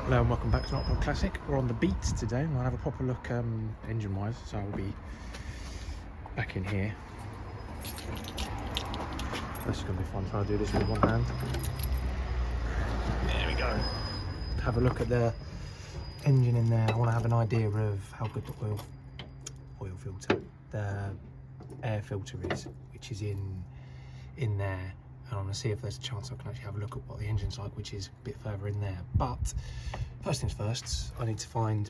Hello and welcome back to Notepod Classic. We're on the beat today and I'll have a proper look engine wise, so I'll be back in here. This is going to be fun trying to do this with one hand. There we go. Have a look at the engine in there. I want to have an idea of how good the oil filter, the air filter is, which is in there. And I want to see if there's a chance I can actually have a look at what the engine's like, which is a bit further in there. But first things first, I need to find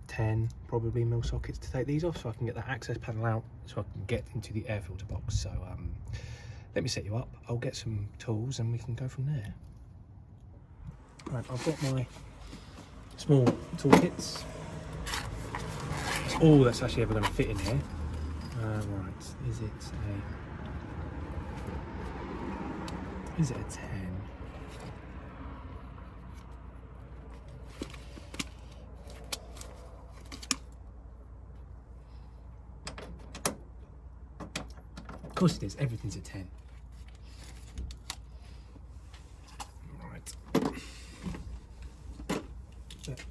10 probably mil sockets to take these off so I can get that access panel out so I can get into the air filter box. So let me set you up. I'll get some tools and we can go from there. Right, I've got my small toolkits. That's all that's actually ever going to fit in here. Right, is it a 10? Of course it is, everything's a 10. Right. But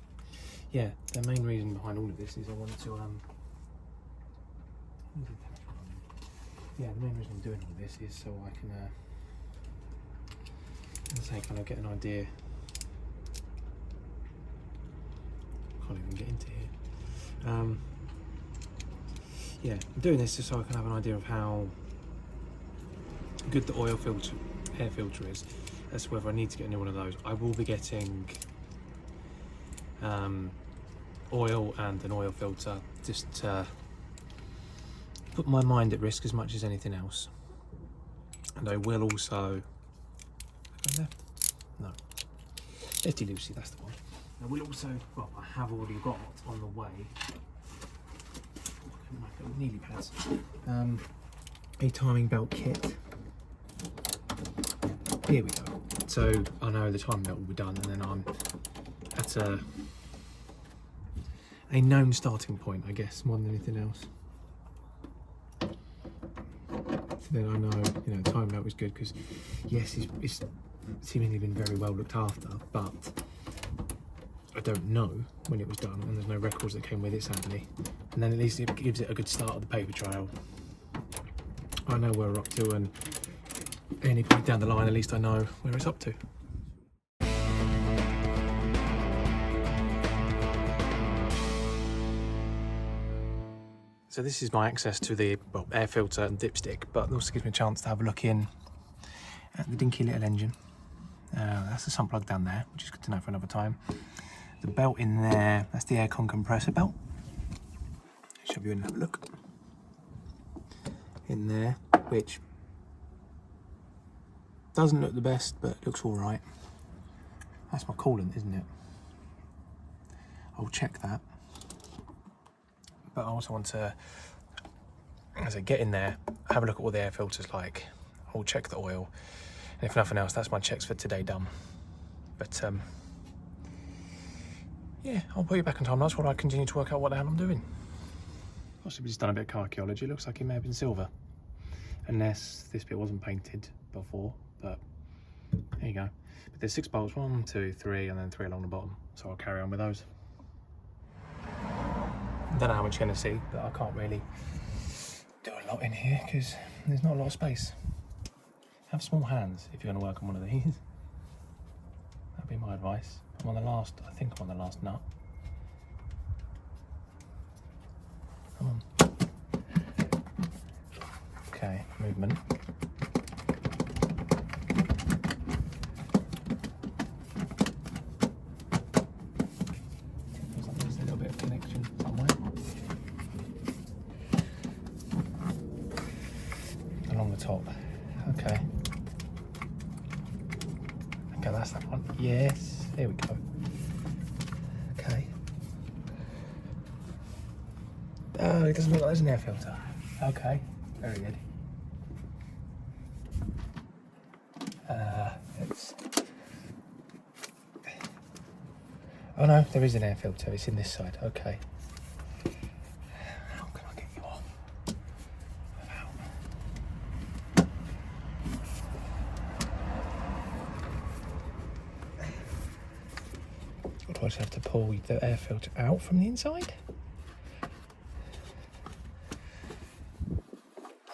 yeah, the main reason behind all of this is I wanted to the main reason I'm doing all this is so I can kind of get an idea. Can't even get into here. Yeah, I'm doing this just so I can have an idea of how good the air filter is, as to whether I need to get a new one of those. I will be getting oil and an oil filter just to put my mind at risk as much as anything else. And I will also left? No. Lefty loosey, that's the one. I will also, well, I have already got on the way, nearly pads, a timing belt kit. Here we go. So I know the timing belt will be done and then I'm at a known starting point, I guess, more than anything else. So then I know, the timing belt was good because, yes, it's seemingly been very well looked after, but I don't know when it was done and there's no records that came with it, sadly. And then at least it gives it a good start of the paper trail. I know where we're up to, and any point down the line at least I know where it's up to. So this is my access to the air filter and dipstick, but it also gives me a chance to have a look in at the dinky little engine. That's the sump plug down there, which is good to know for another time. The belt in there, that's the aircon compressor belt. I'll show you in and have a look. In there, which doesn't look the best, but looks all right. That's my coolant, isn't it? I'll check that. But I also want to, as I get in there, have a look at what the air filter's like. I'll check the oil. And if nothing else, that's my checks for today done. But yeah, I'll put you back on time lapse while I continue to work out what the hell I'm doing. Possibly just done a bit of car archaeology. Looks like it may have been silver, unless this bit wasn't painted before. But there you go. But there's 6 bolts, 1, 2, 3, and then 3 along the bottom. So I'll carry on with those. I don't know how much you're going to see, but I can't really do a lot in here because there's not a lot of space. Have small hands if you're going to work on one of these. That'd be my advice. I think I'm on the last nut. Come on. Okay, movement. Feels like there's a little bit of connection somewhere. Along the top. Okay. Okay, that's that one. Yes, there we go. Okay. Oh, it doesn't look like there's an air filter. Okay, very good. Oh no, there is an air filter. It's in this side. Okay. How can I get you off? probably just have to pull the air filter out from the inside. Oh,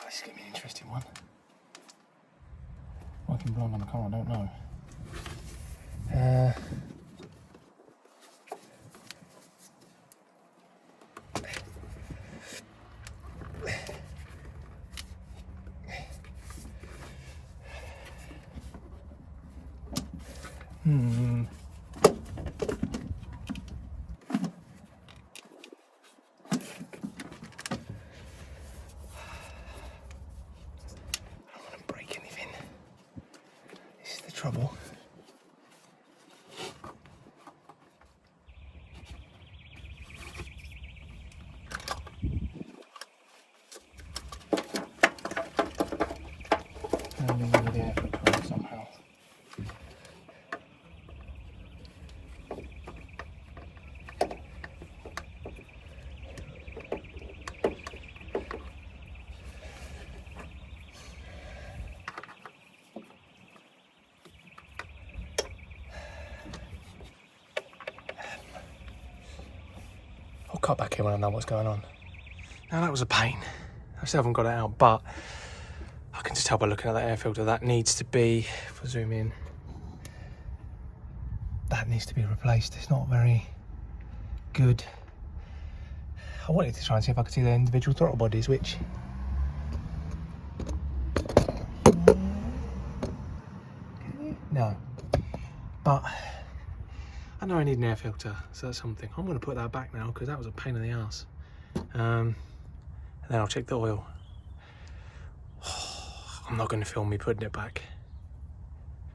this is going to be an interesting one. Working blind on the car, I don't know. Trouble. And we need the air filter somehow. I'll cut back in when I know what's going on. Now that was a pain. I still haven't got it out, but I can just tell by looking at that air filter that needs to be, if I zoom in, that needs to be replaced. It's not very good. I wanted to try and see if I could see the individual throttle bodies, which no. But I know I need an air filter, so that's something. I'm going to put that back now because that was a pain in the ass. And then I'll check the oil. I'm not going to film me putting it back.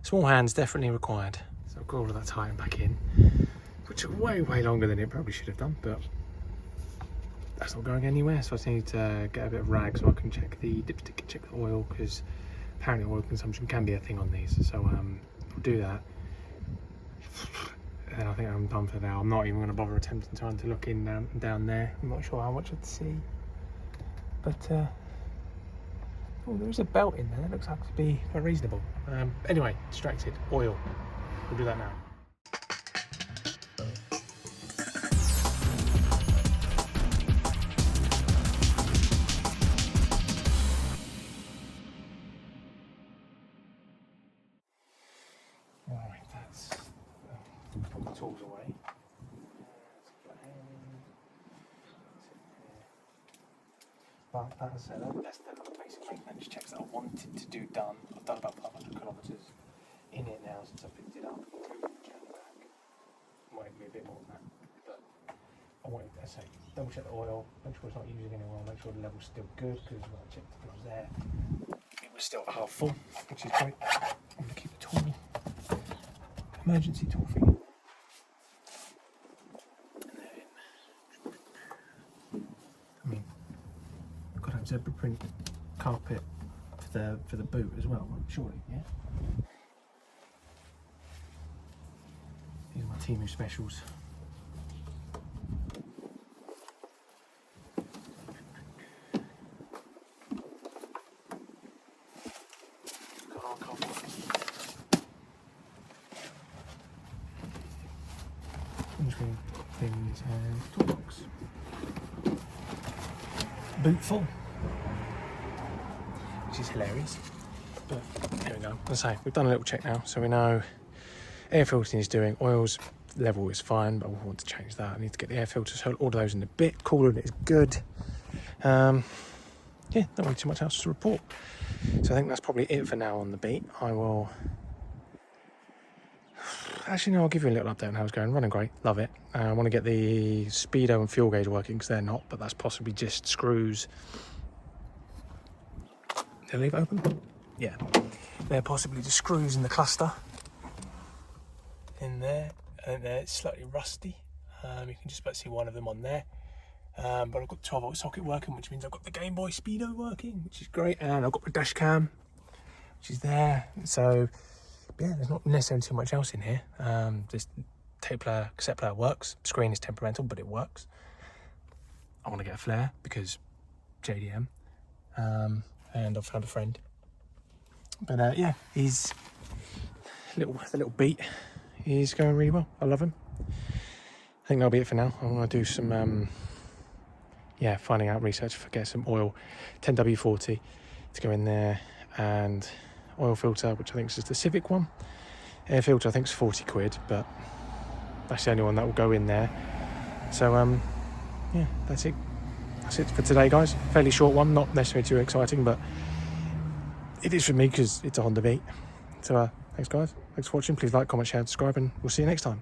Small hands definitely required. So I've got all of that tightened back in, which is way longer than it probably should have done, but that's not going anywhere. So I just need to get a bit of rag so I can check the dipstick, check the oil, because apparently oil consumption can be a thing on these. So I'll do that. And I think I'm done for now. I'm not even going to bother attempting to look in down there. I'm not sure how much I'd see, but oh, there is a belt in there. That looks like to be quite reasonable. Anyway, distracted. Oil. We'll do that now. Alright, that's put the tools away. But that's the basic maintenance checks that I wanted to do done. I've done about 500 kilometres in it now since I picked it up, including the camera back. Might be a bit more than that, but I wanted to say double check the oil, make sure it's not using any oil, make sure the level's still good, because when I checked it was there, it was still half full, which is great. I'm going to keep a tool, emergency tool for you. Zebra print carpet for the boot as well, surely, yeah? These are my Temu specials. Car cover. Windscreen things and toolbox. Boot full. Which is hilarious, but there we go. As I say, we've done a little check now, so we know air filtering is doing, oils level is fine, but we want to change that. I need to get the air filters, so order those in a bit. Coolant is good. Yeah, not really too much else to report. So I think that's probably it for now on the beat. I will actually no, I'll give you a little update on how it's going. Running great, love it. I want to get the speedo and fuel gauge working because they're not, but that's possibly just screws. Did I leave it open? Yeah. They're possibly just screws in the cluster. In there. And it's slightly rusty. You can just about see one of them on there. But I've got the 12-volt socket working, which means I've got the Game Boy Speedo working, which is great. And I've got my dash cam, which is there. So, yeah, there's not necessarily too much else in here. This tape player, cassette player works. Screen is temperamental, but it works. I want to get a flare because JDM. And I've found a friend. But yeah, the little beat is going really well. I love him. I think that'll be it for now. I want to do some, finding out research for get some oil, 10W40 to go in there, and oil filter, which I think is just the Civic one. Air filter I think is 40 quid, but that's the only one that will go in there. So yeah, that's it for today, guys. Fairly short one, not necessarily too exciting, but it is for me because it's a Honda Beat. So thanks guys, thanks for watching. Please like, comment, share, subscribe, and we'll see you next time.